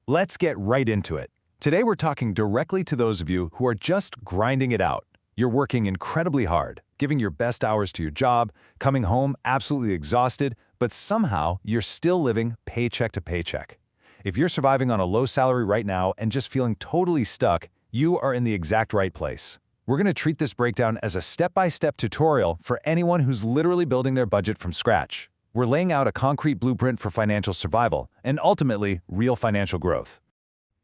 Let's get right into it. Today we're talking directly to those of you who are just grinding it out. You're working incredibly hard, giving your best hours to your job, coming home absolutely exhausted, but somehow you're still living paycheck to paycheck. If you're surviving on a low salary right now and just feeling totally stuck, you are in the exact right place. We're going to treat this breakdown as a step-by-step tutorial for anyone who's literally building their budget from scratch. We're laying out a concrete blueprint for financial survival and ultimately real financial growth.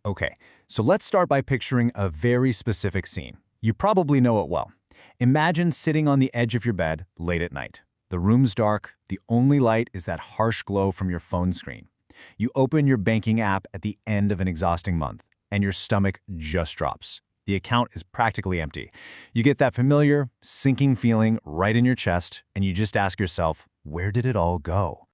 Okay, so let's start by picturing a very specific scene. You probably know it well. Imagine sitting on the edge of your bed late at night. The room's dark, the only light is that harsh glow from your phone screen. You open your banking app at the end of an exhausting month, and your stomach just drops. The account is practically empty. You get that familiar, sinking feeling right in your chest, and you just ask yourself, where did it all go?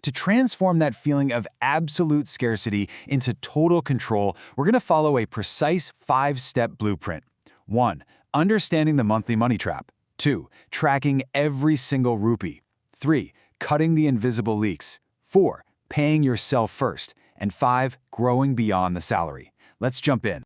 To transform that feeling of absolute scarcity into total control, we're going to follow a precise 5-step blueprint. 1. Understanding the monthly money trap. 2. Tracking every single rupee. 3. Cutting the invisible leaks. 4. Paying yourself first. And 5. Growing beyond the salary. Let's jump in.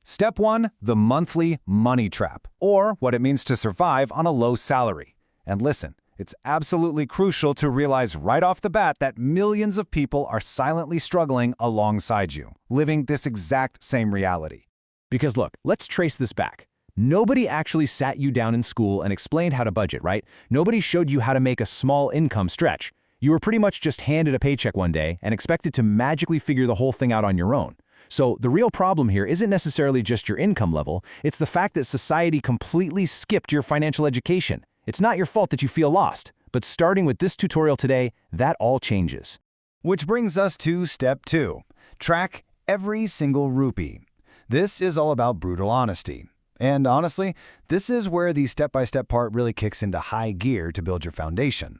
Step 1. The monthly money trap, or what it means to survive on a low salary. And listen, it's absolutely crucial to realize right off the bat that millions of people are silently struggling alongside you, living this exact same reality. Because look, let's trace this back. Nobody actually sat you down in school and explained how to budget, right? Nobody showed you how to make a small income stretch. You were pretty much just handed a paycheck one day and expected to magically figure the whole thing out on your own. So the real problem here isn't necessarily just your income level, it's the fact that society completely skipped your financial education. It's not your fault that you feel lost, but starting with this tutorial today, that all changes. Which brings us to step 2. Track every single rupee. This is all about brutal honesty. And honestly, this is where the step-by-step part really kicks into high gear to build your foundation.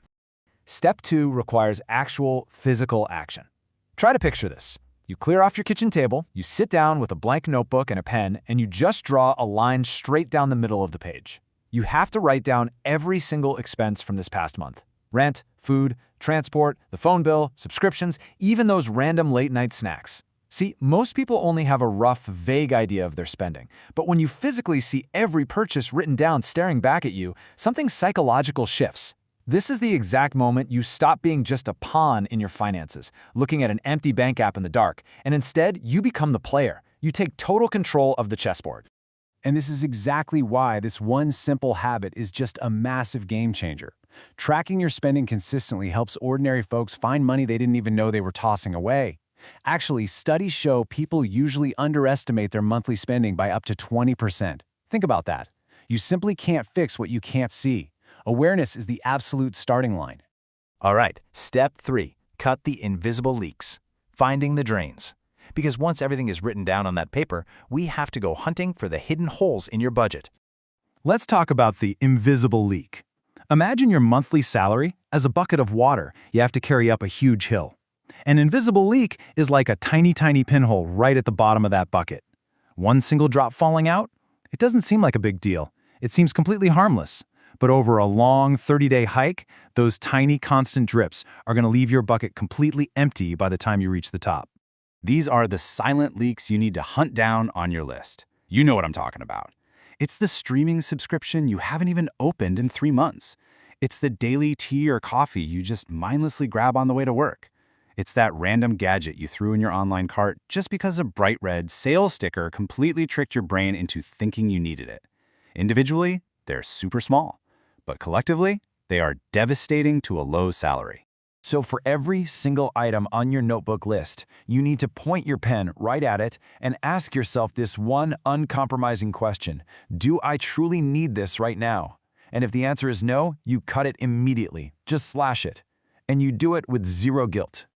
Step 2 requires actual physical action. Try to picture this. You clear off your kitchen table, you sit down with a blank notebook and a pen, and you just draw a line straight down the middle of the page. You have to write down every single expense from this past month. Rent, food, transport, the phone bill, subscriptions, even those random late-night snacks. See, most people only have a rough, vague idea of their spending. But when you physically see every purchase written down staring back at you, something psychological shifts. This is the exact moment you stop being just a pawn in your finances, looking at an empty bank app in the dark, and instead you become the player. You take total control of the chessboard. And this is exactly why this one simple habit is just a massive game changer. Tracking your spending consistently helps ordinary folks find money they didn't even know they were tossing away. Actually, studies show people usually underestimate their monthly spending by up to 20%. Think about that. You simply can't fix what you can't see. Awareness is the absolute starting line. All right, step 3. Cut the invisible leaks. Finding the drains. Because once everything is written down on that paper, we have to go hunting for the hidden holes in your budget. Let's talk about the invisible leak. Imagine your monthly salary as a bucket of water you have to carry up a huge hill. An invisible leak is like a tiny pinhole right at the bottom of that bucket. One single drop falling out? It doesn't seem like a big deal. It seems completely harmless. But over a long 30-day hike, those tiny constant drips are going to leave your bucket completely empty by the time you reach the top. These are the silent leaks you need to hunt down on your list. You know what I'm talking about. It's the streaming subscription you haven't even opened in 3 months. It's the daily tea or coffee you just mindlessly grab on the way to work. It's that random gadget you threw in your online cart just because a bright red sales sticker completely tricked your brain into thinking you needed it. Individually, they're super small, but collectively, they are devastating to a low salary. So for every single item on your notebook list, you need to point your pen right at it and ask yourself this one uncompromising question. Do I truly need this right now? And if the answer is no, you cut it immediately. Just slash it. And you do it with zero guilt.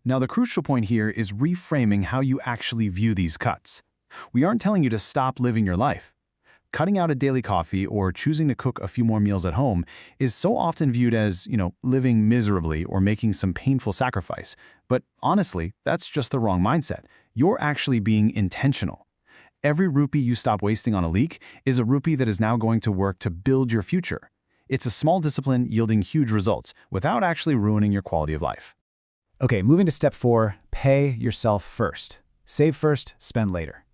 Now the crucial point here is reframing how you actually view these cuts. We aren't telling you to stop living your life. Cutting out a daily coffee or choosing to cook a few more meals at home is so often viewed as, living miserably or making some painful sacrifice. But honestly, that's just the wrong mindset. You're actually being intentional. Every rupee you stop wasting on a leak is a rupee that is now going to work to build your future. It's a small discipline yielding huge results without actually ruining your quality of life. Okay, moving to step 4, pay yourself first. Save first, spend later.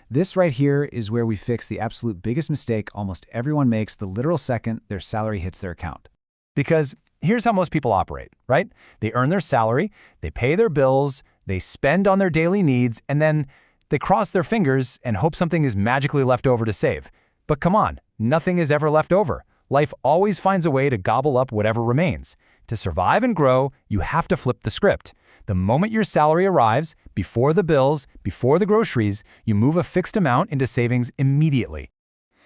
This right here is where we fix the absolute biggest mistake almost everyone makes the literal second their salary hits their account. Because here's how most people operate, right? They earn their salary, they pay their bills, they spend on their daily needs, and then they cross their fingers and hope something is magically left over to save. But come on, nothing is ever left over. Life always finds a way to gobble up whatever remains. To survive and grow, you have to flip the script. The moment your salary arrives, before the bills, before the groceries, you move a fixed amount into savings immediately.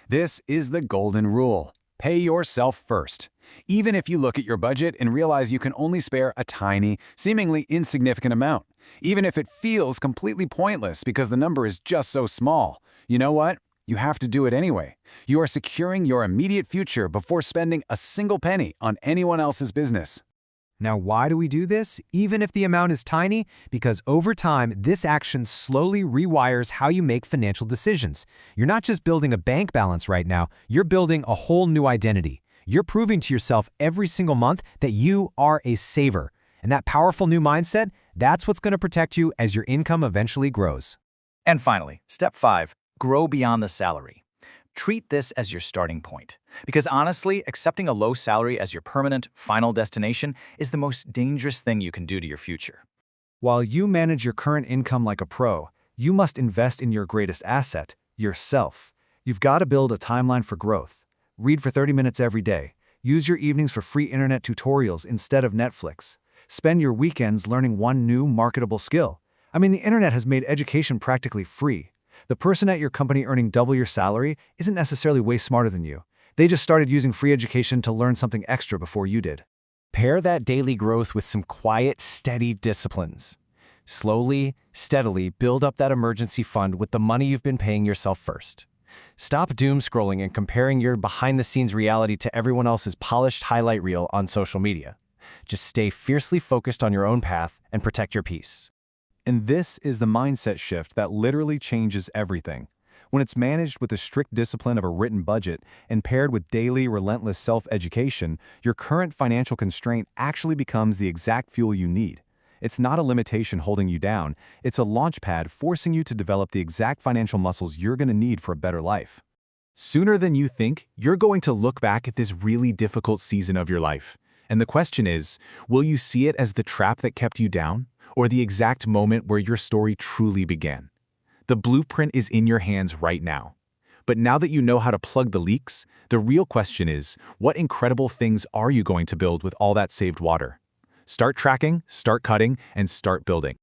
This is the golden rule. Pay yourself first. Even if you look at your budget and realize you can only spare a tiny, seemingly insignificant amount. Even if it feels completely pointless because the number is just so small. You know what? You have to do it anyway. You are securing your immediate future before spending a single penny on anyone else's business. Now, why do we do this, even if the amount is tiny? Because over time, this action slowly rewires how you make financial decisions. You're not just building a bank balance right now, you're building a whole new identity. You're proving to yourself every single month that you are a saver. And that powerful new mindset, that's what's going to protect you as your income eventually grows. And finally, step 5, grow beyond the salary. Treat this as your starting point. Because honestly, accepting a low salary as your permanent, final destination is the most dangerous thing you can do to your future. While you manage your current income like a pro, you must invest in your greatest asset, yourself. You've got to build a timeline for growth. Read for 30 minutes every day. Use your evenings for free internet tutorials instead of Netflix. Spend your weekends learning one new marketable skill. I mean, the internet has made education practically free. The person at your company earning double your salary isn't necessarily way smarter than you. They just started using free education to learn something extra before you did. Pair that daily growth with some quiet, steady disciplines. Slowly, steadily build up that emergency fund with the money you've been paying yourself first. Stop doom scrolling and comparing your behind-the-scenes reality to everyone else's polished highlight reel on social media. Just stay fiercely focused on your own path and protect your peace. And this is the mindset shift that literally changes everything. When it's managed with the strict discipline of a written budget and paired with daily, relentless self-education, your current financial constraint actually becomes the exact fuel you need. It's not a limitation holding you down, it's a launch pad forcing you to develop the exact financial muscles you're going to need for a better life. Sooner than you think, you're going to look back at this really difficult season of your life. And the question is, will you see it as the trap that kept you down, or the exact moment where your story truly began? The blueprint is in your hands right now. But now that you know how to plug the leaks, the real question is, what incredible things are you going to build with all that saved water? Start tracking, start cutting, and start building.